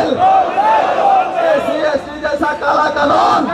Bill, SC जैसा काला कानून।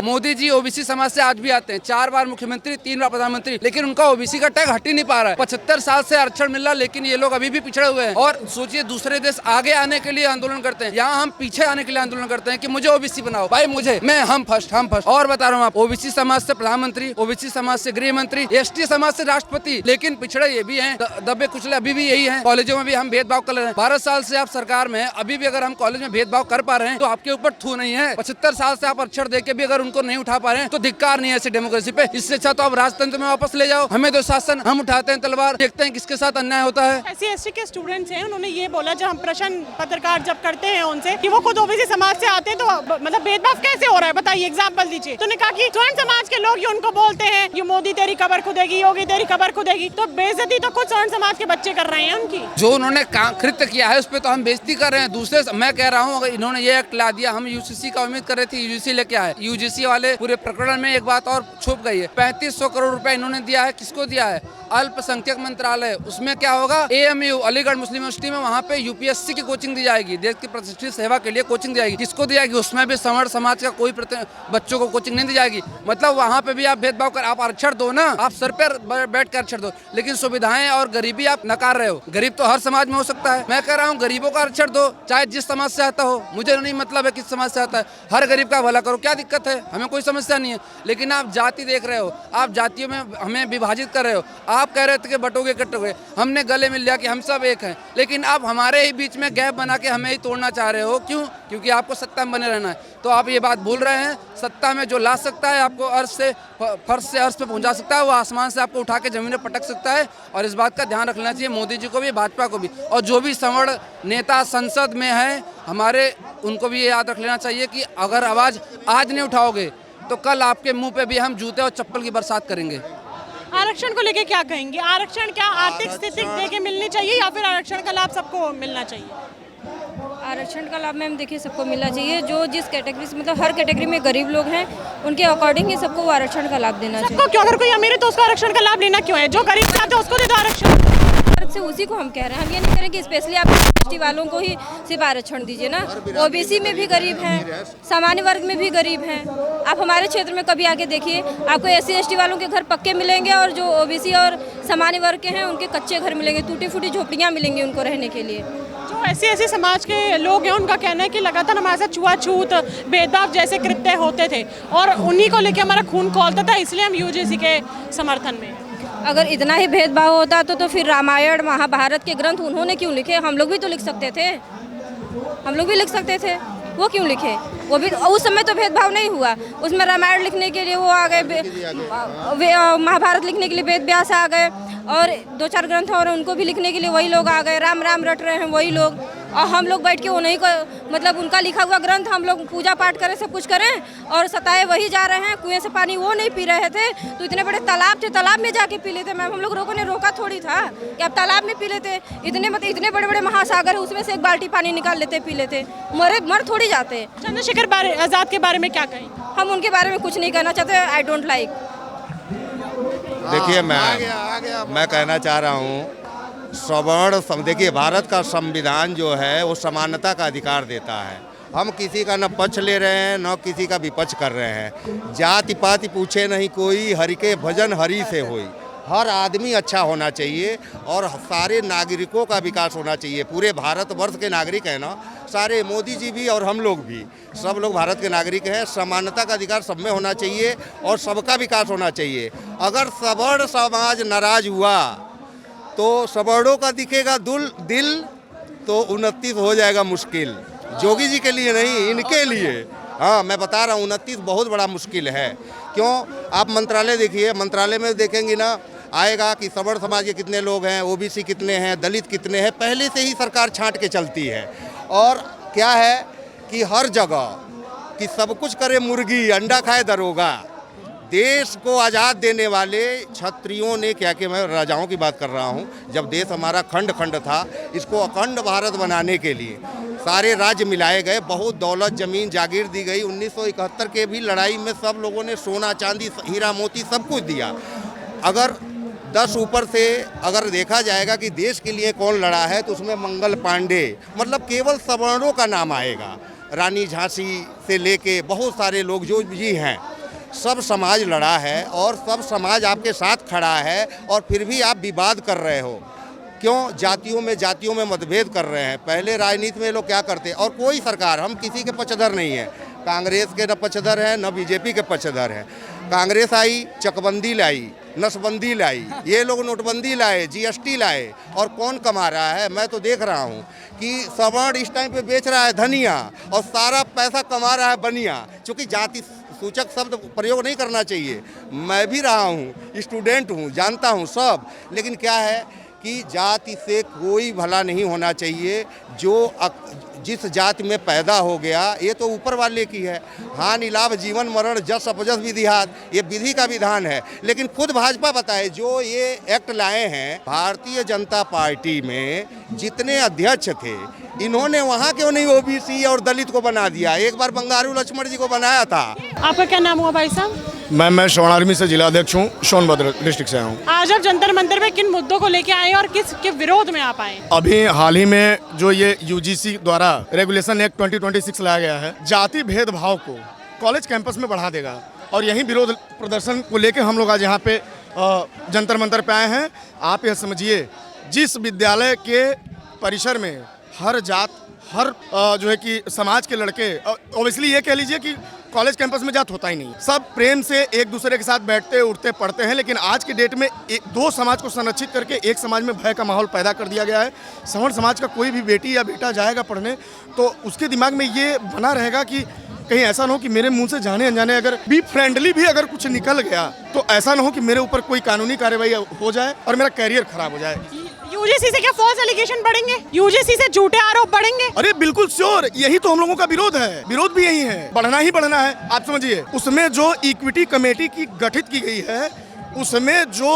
मोदी जी ओबीसी समाज से आज भी आते हैं, 4 बार मुख्यमंत्री, 3 बार प्रधानमंत्री, लेकिन उनका ओबीसी का टैग हट ही नहीं पा रहा है। 75 साल से आरक्षण मिल रहा, लेकिन ये लोग अभी भी पिछड़े हुए हैं। और सोचिए, दूसरे देश आगे आने के लिए आंदोलन करते हैं, यहाँ हम पीछे आने के लिए आंदोलन करते हैं कि मुझे ओबीसी बनाओ। भाई मुझे, हम फर्स्ट। और बता रहा हूँ आप, ओबीसी समाज से प्रधानमंत्री, ओबीसी समाज से गृह मंत्री, एसटी समाज से राष्ट्रपति, लेकिन पिछड़े ये भी हैं, दबे कुचले अभी भी यही हैं। कॉलेजों में भी हम भेदभाव कर रहे हैं। 12 साल से आप सरकार में, अभी भी अगर हम कॉलेज में भेदभाव कर पा रहे हैं तो आपके ऊपर थू नहीं है। 75 साल से आप आरक्षण देके भी अगर उनको नहीं उठा पा रहे हैं तो धिक्कार नहीं है ऐसी डेमोक्रेसी पे। इससे अच्छा तो आप राजतंत्र में वापस ले जाओ। हमें तो शासन, हम उठाते हैं तलवार, देखते हैं किसके साथ अन्याय होता है। एससी एसटी के स्टूडेंट्स हैं, उन्होंने ये बोला जब हम प्रश्न पत्रकार जब करते हैं उनसे कि वो खुद ओबीसी समाज से आते हैं तो मतलब भेदभाव कैसे हो रहा है, बताइए, एग्जाम्पल दीजिए। तो उन्होंने कहा कि स्वर्ण समाज के लोग ये उनको बोलते हैं, ये मोदी तेरी कबर खुदेगी, योगी तेरी कबर खुदेगी, तो बेइज्जती तो खुद स्वर्ण समाज के बच्चे कर रहे हैं उनकी। जो उन्होंने कृत्य किया है उस पर तो हम बेइज्जती कर रहे हैं। दूसरे मैं कह रहा हूँ, अगर इन्होंने ये एक्ट ला दिया, हम यूजीसी का उम्मीद कर रहे थे, यूजीसी लेके आए। यूजीसी वाले पूरे प्रकरण में एक बात और छुप गई है। 3500 करोड़ रुपए इन्होंने दिया है, किसको दिया है? अल्पसंख्यक मंत्रालय। उसमें क्या होगा? AMU अलीगढ़ मुस्लिम यूनिवर्सिटी में, वहाँ पे यूपीएससी की कोचिंग दी जाएगी, देश की प्रतिष्ठित सेवा के लिए कोचिंग दी जाएगी। किसको दी जाएगी? उसमें भी सवर्ण समाज का कोई बच्चों को कोचिंग नहीं दी जाएगी। मतलब वहाँ पे भी आप भेदभाव कर, आप आरक्षण दो ना, आप सर पर बैठ कर आरक्षण दो, लेकिन सुविधाएं और गरीबी आप नकार रहे हो। गरीब तो हर समाज में हो सकता है। मैं कह रहा हूँ गरीबों का आरक्षण दो, चाहे जिस समाज से आता हो। मुझे नहीं मतलब है किस समाज से आता है, हर गरीब का भला करो, क्या दिक्कत है? हमें कोई समस्या नहीं है। लेकिन आप जाति देख रहे हो, आप जातियों में हमें विभाजित कर रहे हो। आप कह रहे थे कि बटोगे कटोगे, हमने गले मिल लिया कि हम सब एक हैं, लेकिन आप हमारे ही बीच में गैप बना के हमें ही तोड़ना चाह रहे हो। क्यों? क्योंकि आपको सत्ता में बने रहना है। तो आप ये बात भूल रहे हैं, सत्ता में जो ला सकता है आपको अर्श से फर्श से अर्श पे पहुंचा सकता है, वो आसमान से आपको उठा के जमीन में पटक सकता है। और इस बात का ध्यान रखना चाहिए मोदी जी को भी, भाजपा को भी, और जो भी सवर्ण नेता संसद में है हमारे, उनको भी ये याद रख लेना चाहिए कि अगर आवाज़ आज नहीं उठाओगे तो कल आपके मुंह पे भी हम जूते और चप्पल की बरसात करेंगे। आरक्षण को लेके क्या कहेंगे? आरक्षण क्या आर्थिक स्थिति देके मिलनी चाहिए या फिर आरक्षण का लाभ सबको मिलना चाहिए? आरक्षण का लाभ मैम देखिए सबको मिलना चाहिए। जो जिस कैटेगरी से, मतलब हर कैटेगरी में गरीब लोग हैं, उनके अकॉर्डिंग ही सबको आरक्षण का लाभ देना चाहिए। सबको क्यों? अगर कोई अमीर है तो उसको आरक्षण का लाभ लेना क्यों है? जो गरीब चाहते हैं उसको दे दो आरक्षण। से उसी को हम कह रहे हैं, हम ये नहीं कह रहे कि स्पेशली आप एसटी वालों को ही सिर्फ आरक्षण दीजिए ना। ओबीसी में भी गरीब हैं, सामान्य वर्ग में भी गरीब हैं। आप हमारे क्षेत्र में कभी आके देखिए, आपको एससी एसटी वालों के घर पक्के मिलेंगे और जो ओबीसी और सामान्य वर्ग के हैं उनके कच्चे घर मिलेंगे, टूटी फूटी झोपड़ियाँ मिलेंगी उनको रहने के लिए। जो ऐसे समाज के लोग हैं उनका कहना है कि लगातार हमारे साथ छुआछूत, भेदभाव जैसे कृत्य होते थे और उन्हीं को लेकर हमारा खून खौलता था, इसलिए हम यूजीसी के समर्थन में। अगर इतना ही भेदभाव होता तो फिर रामायण महाभारत के ग्रंथ उन्होंने क्यों लिखे? हम लोग भी तो लिख सकते थे, हम लोग भी लिख सकते थे, वो क्यों लिखे? वो भी उस समय तो भेदभाव नहीं हुआ। उसमें रामायण लिखने के लिए वो आ गए, महाभारत लिखने के लिए वेद व्यास आ गए, और 2-4 ग्रंथ और उनको भी लिखने के लिए वही लोग आ गए। राम राम रट रहे हैं वही लोग, और हम लोग बैठ के उन्हीं को, मतलब उनका लिखा हुआ ग्रंथ हम लोग पूजा पाठ करें, सब कुछ करें, और सताए वही जा रहे हैं। कुएं से पानी वो नहीं पी रहे थे तो इतने बड़े तालाब थे, तालाब में जाके पी लेते। मैम हम लोगों ने रोका थोड़ी था कि आप तालाब में पी लेते। इतने बड़े बड़े महासागर है, उसमें से एक बाल्टी पानी निकाल लेते, पी लेते, मर थोड़ी जाते। चंद्रशेखर आजाद के बारे में क्या कहें? हम उनके बारे में कुछ नहीं कहना चाहते, आई डोंट लाइक। देखिए मैं कहना चाह रहा हूँ, सवर्ण, देखिए भारत का संविधान जो है वो समानता का अधिकार देता है। हम किसी का न पक्ष ले रहे हैं न किसी का विपक्ष कर रहे हैं। जाति पाति पूछे नहीं कोई, हरि के भजन हरि से होई। हर आदमी अच्छा होना चाहिए और सारे नागरिकों का विकास होना चाहिए। पूरे भारतवर्ष के नागरिक हैं ना सारे, मोदी जी भी और हम लोग भी, सब लोग भारत के नागरिक हैं। समानता का अधिकार सब में होना चाहिए और सबका विकास होना चाहिए। अगर सवर्ण समाज नाराज हुआ तो सवर्णों का दिखेगा दिल तो 29 हो जाएगा मुश्किल। जोगी जी के लिए नहीं, इनके लिए। हाँ मैं बता रहा हूँ, 29 बहुत बड़ा मुश्किल है। क्यों? आप मंत्रालय देखिए, मंत्रालय में देखेंगे ना, आएगा कि सवर्ण समाज के कितने लोग हैं, ओबीसी कितने हैं, दलित कितने हैं। पहले से ही सरकार छांट के चलती है। और क्या है कि हर जगह कि सब कुछ करे मुर्गी, अंडा खाए दरोगा। देश को आज़ाद देने वाले क्षत्रियों ने क्या किया, मैं राजाओं की बात कर रहा हूँ, जब देश हमारा खंड खंड था, इसको अखंड भारत बनाने के लिए सारे राज्य मिलाए गए, बहुत दौलत जमीन जागीर दी गई। 1971 के भी लड़ाई में सब लोगों ने सोना चांदी हीरा मोती सब कुछ दिया। अगर 10 ऊपर से अगर देखा जाएगा कि देश के लिए कौन लड़ा है तो उसमें मंगल पांडे, मतलब केवल सवर्णों का नाम आएगा। रानी झांसी से लेके बहुत सारे लोग जो भी हैं, सब समाज लड़ा है और सब समाज आपके साथ खड़ा है, और फिर भी आप विवाद कर रहे हो। क्यों जातियों में मतभेद कर रहे हैं? पहले राजनीति में लोग क्या करते हैं? और कोई सरकार, हम किसी के पक्षधर नहीं है, कांग्रेस के न पक्षधर हैं न बीजेपी के पक्षधर हैं। कांग्रेस आई, चकबंदी लाई, नसबंदी लाई, ये लोग नोटबंदी लाए, जीएसटी लाए, और कौन कमा रहा है? मैं तो देख रहा हूँ कि सवर्ण इस टाइम पे बेच रहा है धनिया और सारा पैसा कमा रहा है बनिया। चूँकि जाति सूचक शब्द प्रयोग नहीं करना चाहिए, मैं भी रहा हूँ, स्टूडेंट हूँ, जानता हूँ सब, लेकिन क्या है कि जाति से कोई भला नहीं होना चाहिए। जिस जाति में पैदा हो गया ये तो ऊपर वाले की है। हानि लाभ जीवन मरण जस अपजस विधिहात, ये विधि का विधान है। लेकिन खुद भाजपा बताए जो ये एक्ट लाए हैं, भारतीय जनता पार्टी में जितने अध्यक्ष थे, इन्होंने वहाँ क्यों नहीं ओबीसी और दलित को बना दिया? एक बार बंगारू लक्ष्मण जी को बनाया था। आपका क्या नाम हुआ भाई साहब? मैं श्रवण आर्मी से जिला अध्यक्ष हूँ, सोनभद्र डिस्ट्रिक्ट से आया हूँ। आज आप जंतर मंतर पे किन मुद्दों को लेके आए और किसके विरोध में आप आए? अभी हाल ही में जो ये यूजीसी द्वारा रेगुलेशन एक्ट 2026 लाया गया है, जाति भेदभाव को कॉलेज कैंपस में बढ़ा देगा, और यही विरोध प्रदर्शन को लेकर हम लोग आज यहाँ पे जंतर मंतर पे आए हैं। आप यह समझिए, जिस विद्यालय के परिसर में हर जात, हर जो है कि समाज के लड़के, ऑब्वियसली ये कह लीजिए कि कॉलेज कैंपस में जात होता ही नहीं, सब प्रेम से एक दूसरे के साथ बैठते उठते पढ़ते हैं। लेकिन आज के डेट में दो समाज को संरक्षित करके एक समाज में भय का माहौल पैदा कर दिया गया है। सवर्ण समाज का कोई भी बेटी या बेटा जाएगा पढ़ने तो उसके दिमाग में ये बना रहेगा कि कहीं ऐसा ना हो कि मेरे मुंह से जाने अनजाने अगर बी फ्रेंडली भी अगर कुछ निकल गया तो ऐसा ना हो कि मेरे ऊपर कोई कानूनी कार्रवाई हो जाए और मेरा कैरियर खराब हो जाए। यूजीसी से क्या फॉल्स एलिगेशन बढ़ेंगे? यूजीसी से झूठे आरोप बढ़ेंगे? अरे बिल्कुल श्योर, यही तो हम लोगों का विरोध है। विरोध भी यही है, बढ़ना ही बढ़ना है। आप समझिए, उसमें जो इक्विटी कमेटी की गठित की गई है, उसमें जो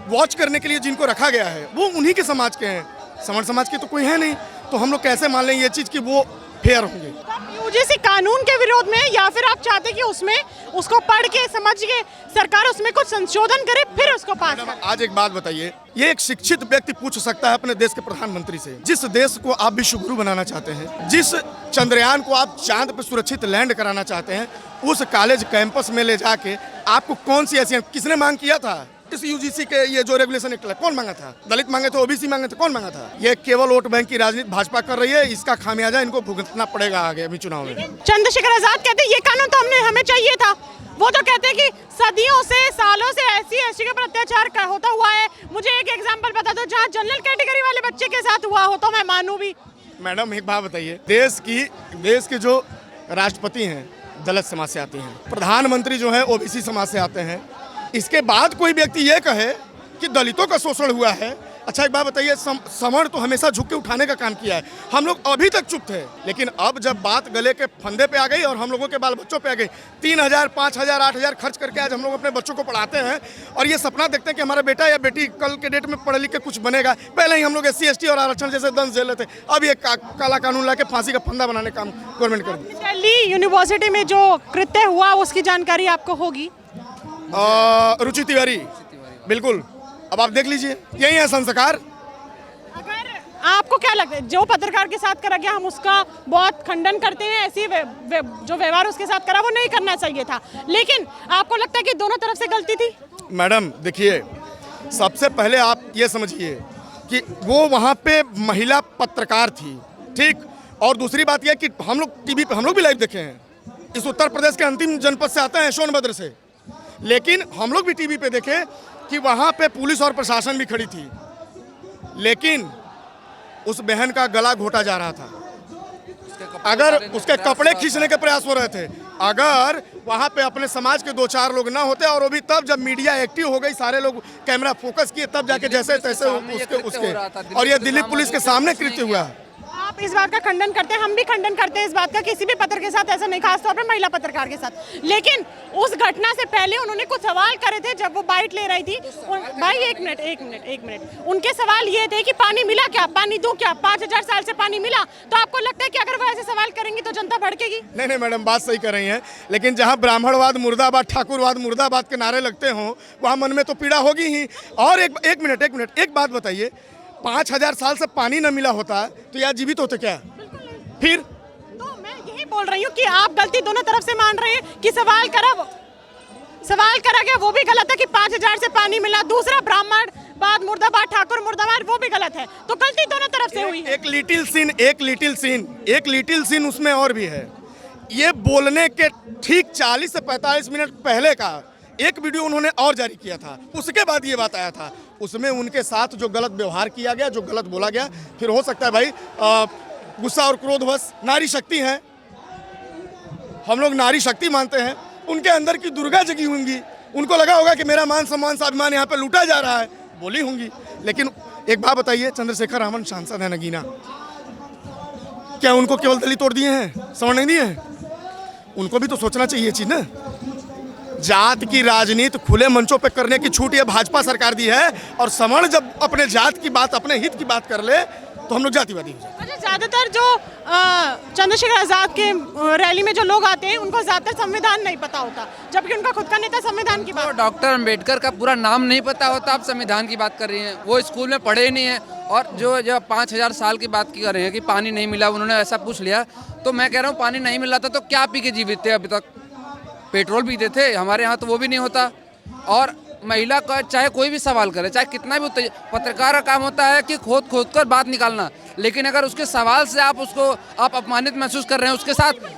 वॉच करने के लिए जिनको रखा गया है वो उन्हीं के समाज के हैं, सवर्ण समाज के तो कोई है नहीं। तो हम लोग कैसे मान लें ये चीज कि वो फेयर होंगे? यूजीसी कानून के विरोध में, या फिर आप चाहते कि उसमें उसको पढ़ के समझ के सरकार उसमें कुछ संशोधन करे फिर उसको पास करे? आज एक बात बताइए, ये एक शिक्षित व्यक्ति पूछ सकता है अपने देश के प्रधानमंत्री से, जिस देश को आप विश्व गुरु बनाना चाहते हैं, जिस चंद्रयान को आप चांद पे सुरक्षित लैंड कराना चाहते हैं, उस कॉलेज कैंपस में ले जाके आपको कौन सी ऐसी, किसने मांग किया था इस यूजीसी के ये जो रेगुलेशन एक्ट? कौन मांगा था? दलित मांगे थे, ओबीसी मांगे थे, कौन मांगा था? ये केवल वोट बैंक की राजनीति भाजपा कर रही है, इसका खामियाजा इनको भुगतना पड़ेगा आगे अभी चुनाव में। चंद्रशेखर आजाद कहते हैं ये कानून तो हमें चाहिए था। वो तो कहते हैं कि सदियों से, सालों से एससी के ऊपर अत्याचार होता हुआ है। मुझे एक एग्जाम्पल बता दो जहाँ जनरल कैटेगरी वाले बच्चे के साथ हुआ हो तो मैं मानूं भी। मैडम एक बात बताइए, देश के जो राष्ट्रपति हैं दलित समाज से आते हैं, प्रधानमंत्री जो है ओबीसी समाज से आते हैं, इसके बाद कोई व्यक्ति ये कहे कि दलितों का शोषण हुआ है। अच्छा एक बात बताइए, सवर्ण तो हमेशा झुक के उठाने का काम किया है, हम लोग अभी तक चुप थे। लेकिन अब जब बात गले के फंदे पे आ गई और हम लोगों के बाल बच्चों पे आ गई, 3000, 5000, 8000 खर्च करके आज हम लोग अपने बच्चों को पढ़ाते हैं और ये सपना देखते हैं कि हमारा बेटा या बेटी कल के डेट में पढ़ लिख के कुछ बनेगा। पहले ही हम लोग SC ST और आरक्षण जैसे दंश झेल लेते, अब ये काला कानून ला के फांसी का फंदा बनाने का काम गवर्नमेंट कर दी। दिल्ली यूनिवर्सिटी में जो कृत्य हुआ उसकी जानकारी आपको होगी? रुचि तिवारी, बिल्कुल। अब आप देख लीजिए, यही है संस्कार। अगर आपको क्या लगता है जो पत्रकार के साथ करा गया, हम उसका बहुत खंडन करते हैं, ऐसी जो व्यवहार उसके साथ करा वो नहीं करना चाहिए था, लेकिन आपको लगता है कि दोनों तरफ से गलती थी? मैडम देखिए, सबसे पहले आप ये समझिए कि वो वहाँ पे महिला पत्रकार थी, ठीक। और दूसरी बात यह कि हम लोग टीवी पे हम लोग भी लाइव देखे हैं, इस उत्तर प्रदेश के अंतिम जनपद से आते हैं, सोनभद्र से। लेकिन हम लोग भी टीवी पे देखे कि वहाँ पे पुलिस और प्रशासन भी खड़ी थी, लेकिन उस बहन का गला घोटा जा रहा था, अगर उसके कपड़े खींचने के प्रयास हो रहे थे। अगर वहाँ पे अपने समाज के 2-4 लोग ना होते, और वो भी तब जब मीडिया एक्टिव हो गई, सारे लोग कैमरा फोकस किए, तब जाके जैसे तैसे उसके और ये दिल्ली पुलिस के सामने कृत्य हुआ। आप इस बात का खंडन करते हैं, हम भी खंडन करते हैं इस बात का, किसी भी पत्र के साथ ऐसा नहीं, खासतौर पर महिला पत्रकार के साथ। लेकिन उस घटना से पहले उन्होंने कुछ सवाल करे थे जब वो बाइट ले रही थी। भाई एक मिनट, उनके सवाल ये थे कि पानी मिला क्या, पानी दूं क्या, 5000 साल से पानी मिला। तो आपको लगता है कि अगर वो ऐसे सवाल करेंगी तो जनता भड़केगी? नहीं मैडम, बात सही कर रही हैं, लेकिन जहां ब्राह्मणवाद मुर्दाबाद, ठाकुरवाद मुर्दाबाद के नारे लगते हों, वहां मन में तो पीड़ा होगी ही। और एक मिनट, एक बात बताइए, 5000 साल से पानी न मिला होता तो यार जीवित होते क्या? फिर तो मैं यही बोल रही हूँ कि आप गलती दोनों तरफ से मान रहे हैं कि सवाल करा गया वो भी गलत है कि 5000 से पानी मिला। दूसरा ब्राह्मणवाद मुर्दाबाद, ठाकुर मुर्दाबाद, वो भी गलत है। तो गलती दोनों तरफ से हुई है। एक लिटिल सीन उसमें और भी है। ये बोलने के ठीक 40 से 45 मिनट पहले का एक वीडियो उन्होंने और जारी किया था, उसके बाद ये बात आया था। उसमें उनके साथ जो गलत व्यवहार किया गया, जो गलत बोला गया, फिर हो सकता है भाई गुस्सा और क्रोधवश, नारी शक्ति है, हम लोग नारी शक्ति मानते हैं, उनके अंदर की दुर्गा जगी होंगी, उनको लगा होगा कि मेरा मान सम्मान स्वाभिमान यहाँ पे लूटा जा रहा है, बोली होंगी। लेकिन एक बात बताइए, चंद्रशेखर रावण सांसद है नगीना, क्या उनको केवल दलित वोट दिए हैं, सवर्ण नहीं दिए हैं? उनको भी तो सोचना चाहिए चीज ना। जात की राजनीति खुले मंचों पे करने की छूट ये भाजपा सरकार दी है, और सवर्ण जब अपने जात की बात, अपने हित की बात कर ले तो हम लोग जातिवादी हो जाते हैं। ज्यादातर जो चंद्रशेखर आजाद के रैली में जो लोग आते हैं उनको ज्यादातर संविधान नहीं पता होता, जबकि उनका खुद का नेता संविधान की बात। डॉक्टर अंबेडकर का पूरा नाम नहीं पता होता, आप संविधान की बात कर रही हैं, वो स्कूल में पढ़े ही नहीं है। और जो 5000 साल की बात कर रहे हैं कि पानी नहीं मिला, उन्होंने ऐसा पूछ लिया, तो मैं कह रहा हूँ पानी नहीं मिला था तो क्या पी के जीवित थे अभी तक? पेट्रोल पीते थे, हमारे यहाँ तो वो भी नहीं होता। और महिला का चाहे कोई भी सवाल करे, चाहे कितना भी पत्रकार का काम होता है कि खोद कर बात निकालना, लेकिन अगर उसके सवाल से आप अपमानित महसूस कर रहे हैं,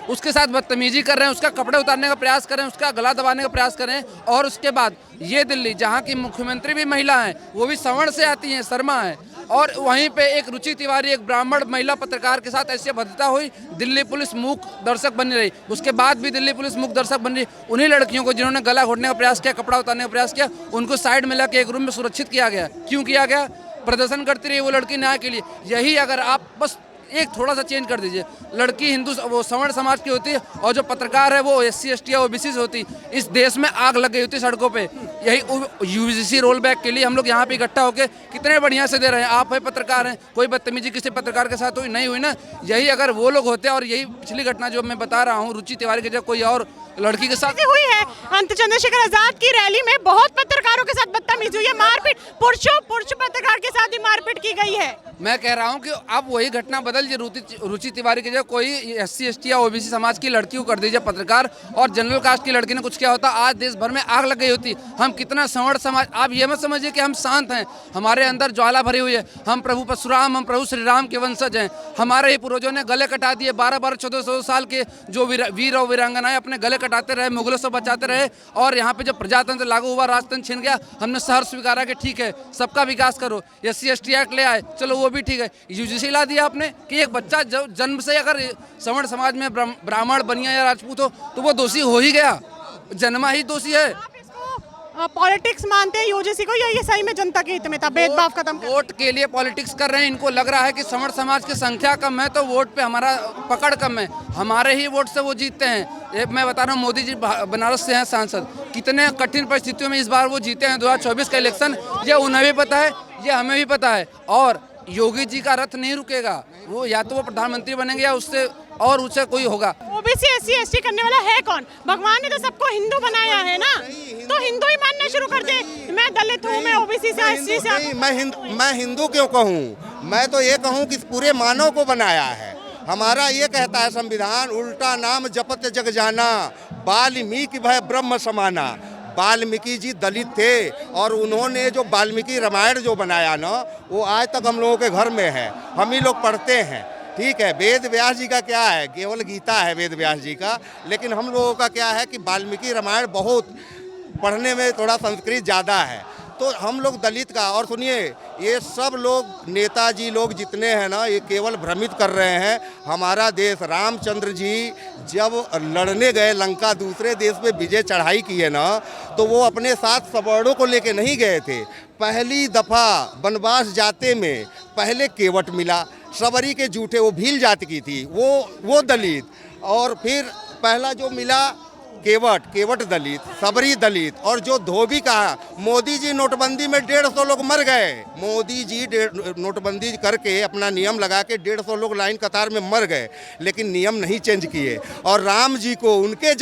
उसके साथ बदतमीजी कर रहे हैं, उसका कपड़े उतारने का प्रयास कर रहे हैं, उसका गला दबाने का प्रयास कर रहे हैं, और उसके बाद ये दिल्ली जहाँ की मुख्यमंत्री भी महिला हैं, वो भी सवर्ण से आती हैं, शर्मा है, और वहीं पे एक रुचि तिवारी, एक ब्राह्मण महिला पत्रकार के साथ ऐसी भद्रता हुई, दिल्ली पुलिस मूक दर्शक बनी रही। उसके बाद भी दिल्ली पुलिस मूक दर्शक बन रही। उन्हीं लड़कियों को जिन्होंने गला घोटने का प्रयास किया, कपड़ा उतारने का प्रयास किया, उनको साइड में लाके एक रूम में सुरक्षित किया गया। क्यों किया गया? प्रदर्शन करती रही वो लड़की न्याय के लिए। यही अगर आप बस एक थोड़ा सा चेंज कर दीजिए, लड़की हिंदू वो सवर्ण समाज की होती है, और जो पत्रकार है वो SC ST या OBC से होती, इस देश में आग लग गई होती सड़कों पे। यही UGC रोल बैक के लिए हम लोग यहाँ पे इकट्ठा होकर कितने बढ़िया से दे रहे हैं। आप है पत्रकार हैं, कोई बदतमीजी किसी पत्रकार के साथ हुई नहीं हुई ना? यही अगर वो लोग होते, और यही पिछली घटना जो मैं बता रहा हूँ रुचि तिवारी के जब कोई और लड़की के साथ हुई है, अंत चंद्रशेखर आजाद की रैली में बहुत पत्रकारों के साथ बदतमीजी हुई है, मारपीट, पुरुष पत्रकार के साथ ही मारपीट की गई है। मैं कह रहा हूँ कि आप वही घटना बदल दीजिए, रुचि तिवारी के जो कोई SC ST या OBC समाज की लड़की को कर दीजिए पत्रकार, और जनरल कास्ट की लड़की ने कुछ किया होता, आज देश भर में आग लग गई होती। हम कितना सवर्ण समाज, आप ये मत समझिए कि हम शांत हैं, हमारे अंदर ज्वाला भरी हुई है, हम प्रभु परशुराम, हम प्रभु श्री राम के वंशज हैं। हमारे ही पूर्वजों ने गले कटा दिए, 12-12, 14 साल के जो वीर और वीरांगनाएं अपने गले कटाते रहे, मुगलों से बचाते रहे, और यहाँ पे जब प्रजातंत्र लागू हुआ, राजतंत्र छिन गया, हमने सहर्ष स्वीकारा कि ठीक है सबका विकास करो, SC ST एक्ट ले आए, चलो वो भी ठीक है। UGC ला दिया आपने कि एक बच्चा जन्म से अगर सवर्ण समाज में ब्राह्मण, बनिया या राजपूत हो तो वो दोषी हो ही गया, जन्मा ही दोषी है। पॉलिटिक्स मानते हैं UGC को, या ये सही में जनता के हित में था, भेदभाव खत्म? वोट के लिए पॉलिटिक्स कर रहे हैं। इनको लग रहा है कि सवर्ण समाज की संख्या कम है तो वोट पे हमारा पकड़ कम है, हमारे ही वोट से वो जीतते हैं। मैं बता रहा हूँ, मोदी जी बनारस से हैं सांसद, कितने कठिन परिस्थितियों में इस बार वो जीते हैं 2024 का इलेक्शन, ये उन्हें भी पता है, ये हमें भी पता है। और योगी जी का रथ नहीं रुकेगा, वो या तो वो प्रधानमंत्री बनेंगे या उससे और ऊंचा कोई होगा। OBC SC ST करने वाला है कौन? भगवान ने तो सबको हिंदू बनाया है ना, तो हिंदू ही मानना शुरू कर दे। मैं दलित हूँ, मैं OBC से SC से। मैं हिंदू क्यों कहूँ? मैं तो ये कहूँ कि पूरे मानव को बनाया है। हमारा ये कहता है संविधान, उल्टा नाम जपत जग जाना, वाल्मीकि भय ब्रह्म समाना। वाल्मीकि जी दलित थे, और उन्होंने जो वाल्मीकि रामायण जो बनाया ना, वो आज तक हम लोगों के घर में है, हम ही लोग पढ़ते हैं। ठीक है, वेद व्यास जी का क्या है, केवल गीता है वेद व्यास जी का, लेकिन हम लोगों का क्या है कि वाल्मीकि रामायण बहुत पढ़ने में थोड़ा संस्कृत ज़्यादा है, तो हम लोग दलित का। और सुनिए, ये सब लोग नेताजी लोग जितने हैं ना, ये केवल भ्रमित कर रहे हैं। हमारा देश, रामचंद्र जी जब लड़ने गए लंका, दूसरे देश पे विजय चढ़ाई की है ना, तो वो अपने साथ सवर्णों को लेके नहीं गए थे। पहली दफ़ा वनवास जाते में पहले केवट मिला, सबरी के जूठे, वो भील जाति की थी, वो दलित। और फिर पहला जो मिला केवट दलित, सबरी दलित, और जो धोबी का, मोदी जी नोटबंदी में 150 लोग मर गए। मोदी जी नोटबंदी करके अपना नियम लगा के 150 लोग लाइन कतार में मर गए, लेकिन नियम नहीं चेंज किए। और राम जी को उनके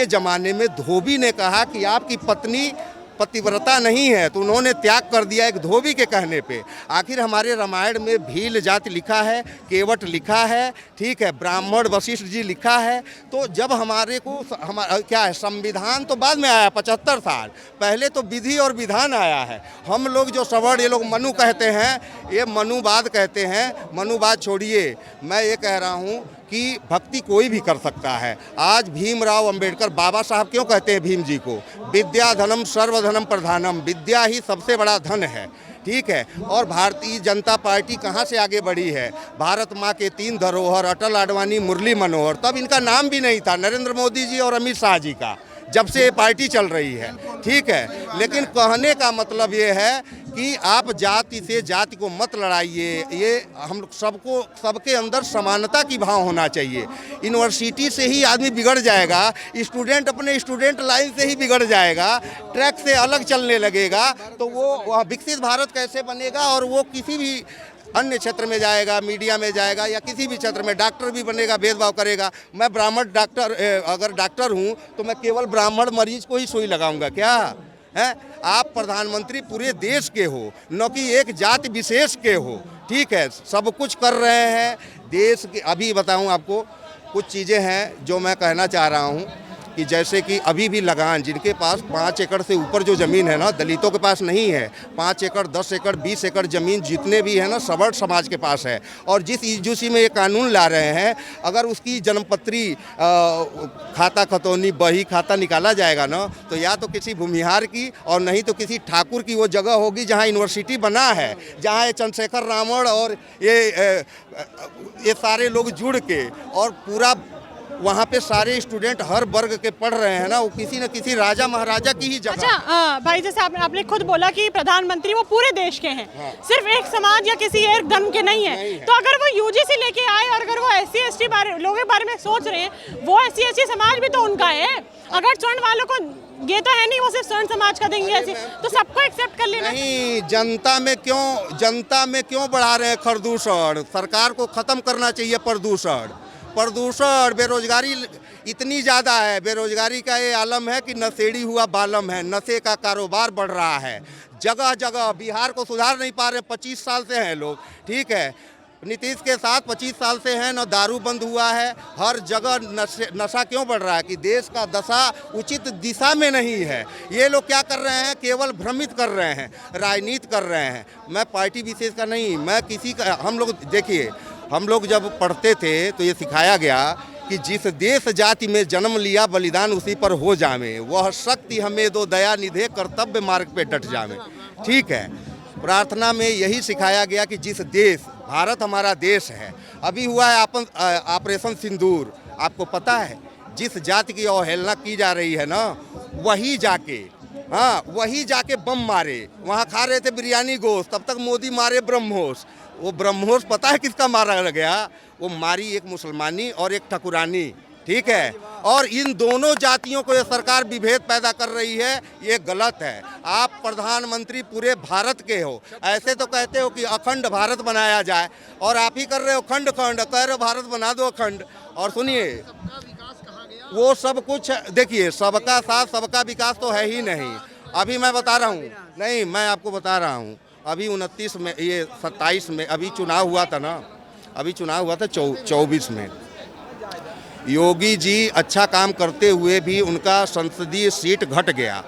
ज़माने में धोबी ने कहा कि आपकी पत्नी पतिव्रता नहीं है, तो उन्होंने त्याग कर दिया एक धोबी के कहने पे। आखिर हमारे रामायण में भील जाति लिखा है, केवट लिखा है, ठीक है, ब्राह्मण वशिष्ठ जी लिखा है। तो जब हमारे को क्या है, संविधान तो बाद में आया, 75 साल पहले तो विधि और विधान आया है। हम लोग जो सवर्ण, ये लोग मनु कहते हैं, ये मनुवाद कहते हैं। मनुवाद छोड़िए, मैं ये कह रहा हूँ कि भक्ति कोई भी कर सकता है। आज भीमराव अंबेडकर, बाबा साहब क्यों कहते हैं भीम जी को, विद्या धनम सर्वधनम प्रधानम, विद्या ही सबसे बड़ा धन है, ठीक है। और भारतीय जनता पार्टी कहाँ से आगे बढ़ी है, भारत माँ के 3 धरोहर, अटल आडवाणी, मुरली मनोहर, तब इनका नाम भी नहीं था, नरेंद्र मोदी जी और अमित शाह जी का, जब से ये पार्टी चल रही है, ठीक है। लेकिन कहने का मतलब ये है कि आप जाति से जाति को मत लड़ाइए। ये हम सबके अंदर समानता की भाव होना चाहिए। यूनिवर्सिटी से ही आदमी बिगड़ जाएगा, स्टूडेंट अपने स्टूडेंट लाइन से ही बिगड़ जाएगा, ट्रैक से अलग चलने लगेगा, तो वो विकसित भारत कैसे बनेगा। और वो किसी भी अन्य क्षेत्र में जाएगा, मीडिया में जाएगा, या किसी भी क्षेत्र में डॉक्टर भी बनेगा, भेदभाव करेगा। मैं ब्राह्मण डॉक्टर, अगर डॉक्टर हूँ तो मैं केवल ब्राह्मण मरीज को ही सुई लगाऊंगा क्या है? आप प्रधानमंत्री पूरे देश के हो, न कि एक जाति विशेष के हो, ठीक है। सब कुछ कर रहे हैं देश के। अभी बताऊं आपको कुछ चीज़ें हैं जो मैं कहना चाह रहा हूं कि जैसे कि अभी भी लगान, जिनके पास 5 एकड़ से ऊपर जो ज़मीन है ना, दलितों के पास नहीं है। 5 एकड़, 10 एकड़, 20 एकड़ ज़मीन जितने भी है ना, सवर्ण समाज के पास है। और जिस यूजीसी में ये कानून ला रहे हैं, अगर उसकी जन्मपत्री, खाता खतौनी, बही खाता निकाला जाएगा ना, तो या तो किसी भूमिहार की और नहीं तो किसी ठाकुर की वो जगह होगी जहाँ यूनिवर्सिटी बना है, जहाँ ये चंद्रशेखर रावण और ये सारे लोग जुड़ के, और पूरा वहाँ पे सारे स्टूडेंट हर वर्ग के पढ़ रहे हैं ना, वो किसी न किसी राजा महाराजा की ही जगह। अच्छा भाई, जैसे आपने खुद बोला कि प्रधानमंत्री वो पूरे देश के हैं, हाँ। सिर्फ एक समाज या किसी एक धर्म के नहीं है। तो अगर वो यूजीसी लेके आए और अगर वो SC/ST लोगों के बारे में सोच रहे हैं, वो SC/ST समाज भी तो उनका है। अगर स्वर्ण वालों को ये तो है नहीं वो सिर्फ स्वर्ण समाज का देंगे ऐसे, तो सबको एक्सेप्ट कर लेना। नहीं, जनता में क्यों बढ़ा रहे हैं प्रदूषण? सरकार को खत्म करना चाहिए प्रदूषण। बेरोजगारी इतनी ज़्यादा है, बेरोजगारी का ये आलम है कि नशेड़ी हुआ बालम है, नशे का कारोबार बढ़ रहा है जगह जगह। बिहार को सुधार नहीं पा रहे, 25 साल से हैं लोग, ठीक है। नीतीश के साथ 25 साल से हैं, न दारू बंद हुआ है, हर जगह नशा क्यों बढ़ रहा है कि देश का दशा उचित दिशा में नहीं है। ये लोग क्या कर रहे हैं, केवल भ्रमित कर रहे हैं, राजनीति कर रहे हैं। मैं पार्टी विशेष का नहीं, मैं किसी का, हम लोग देखिए, हम लोग जब पढ़ते थे तो ये सिखाया गया कि जिस देश जाति में जन्म लिया बलिदान उसी पर हो जावे, वह शक्ति हमें दो दया निधे कर्तव्य मार्ग पे डट जावे, ठीक है। प्रार्थना में यही सिखाया गया कि जिस देश, भारत हमारा देश है, अभी हुआ है ऑपरेशन सिंदूर, आपको पता है, जिस जाति की अवहेलना की जा रही है ना, वही जाके बम मारे। वहाँ खा रहे थे बिरयानी गोश्त, तब तक मोदी मारे ब्रह्मोस। वो ब्रह्मोस पता है किसका मारा गया? वो मारी एक मुसलमानी और एक ठकुरानी, ठीक है। और इन दोनों जातियों को ये सरकार विभेद पैदा कर रही है, ये गलत है। आप प्रधानमंत्री पूरे भारत के हो, ऐसे तो कहते हो कि अखंड भारत बनाया जाए, और आप ही कर रहे हो खंड, कह रहे हो भारत बना दो अखंड। और सुनिए, वो सब कुछ देखिए, सबका साथ सबका विकास तो है ही नहीं। अभी मैं बता रहा हूँ, नहीं मैं आपको बता रहा हूँ, अभी 29 में, ये 27 में अभी चुनाव हुआ था ना, अभी चुनाव हुआ था 24 में। योगी जी अच्छा काम करते हुए भी उनका संसदीय सीट घट गया।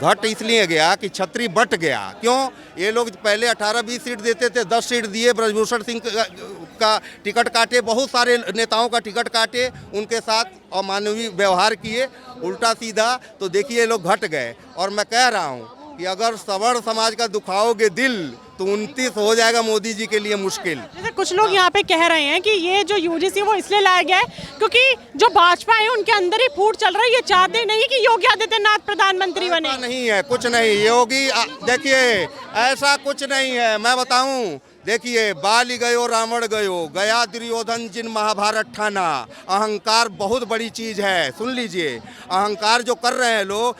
घट इसलिए गया कि छतरी बट गया। क्यों? ये लोग पहले 18-20 सीट देते थे, 10 सीट दिए, ब्रजभूषण सिंह का टिकट काटे, बहुत सारे नेताओं का टिकट काटे, उनके साथ अमानवीय व्यवहार किए, उल्टा सीधा। तो देखिए ये लोग घट गए। और मैं कह रहा हूँ कि अगर सवर्ण समाज का दुखाओगे दिल तो 29 हो जाएगा मोदी जी के लिए मुश्किल। जैसे कुछ लोग यहाँ पे कह रहे हैं कि ये जो यूजीसी वो इसलिए लाया गया है क्योंकि जो भाजपा है उनके अंदर ही फूट चल रहा है, ये चाहते नहीं कि योगी आदित्यनाथ प्रधानमंत्री बने। नहीं है, कुछ नहीं। योगी देखिए, ऐसा कुछ नहीं है। मैं बताऊं, देखिए, बाली गयो रावण गयो, गया दुर्योधन जिन महाभारत ठाना। अहंकार बहुत बड़ी चीज़ है, सुन लीजिए। अहंकार जो कर रहे हैं लोग,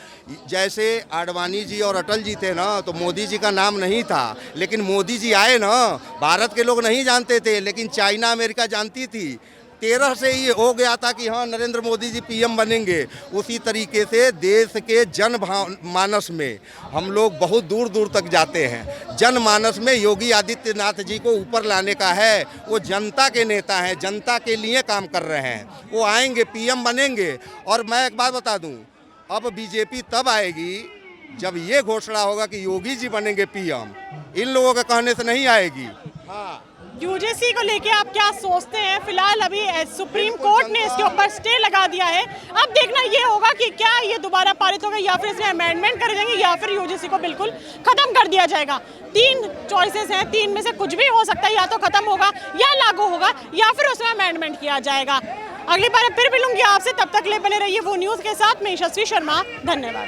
जैसे आडवाणी जी और अटल जी थे ना, तो मोदी जी का नाम नहीं था, लेकिन मोदी जी आए ना, भारत के लोग नहीं जानते थे, लेकिन चाइना अमेरिका जानती थी। 13 से ये हो गया था कि हाँ नरेंद्र मोदी जी पीएम बनेंगे। उसी तरीके से देश के जनमानस में हम लोग बहुत दूर दूर तक जाते हैं। जनमानस में योगी आदित्यनाथ जी को ऊपर लाने का है। वो जनता के नेता हैं, जनता के लिए काम कर रहे हैं। वो आएंगे, पीएम बनेंगे। और मैं एक बात बता दूं, अब बीजेपी तब आएगी जब ये घोषणा होगा कि योगी जी बनेंगे पीएम। इन लोगों के कहने से नहीं आएगी। हाँ, यूजीसी को लेके आप क्या सोचते हैं? फिलहाल अभी सुप्रीम कोर्ट ने इसके ऊपर स्टे लगा दिया है। अब देखना ये होगा कि क्या ये दोबारा पारित होगा या फिर इसमें अमेंडमेंट करे जाएंगे या फिर यूजीसी को बिल्कुल खत्म कर दिया जाएगा। 3 चॉइसेस हैं, 3 में से कुछ भी हो सकता है। या तो खत्म होगा या लागू होगा या फिर उसमें अमेंडमेंट किया जाएगा। अगली बार फिर मिलूंगी आपसे, तब तक ले बने रहिए वो न्यूज़ के साथ। मैं यशस्वी शर्मा, धन्यवाद।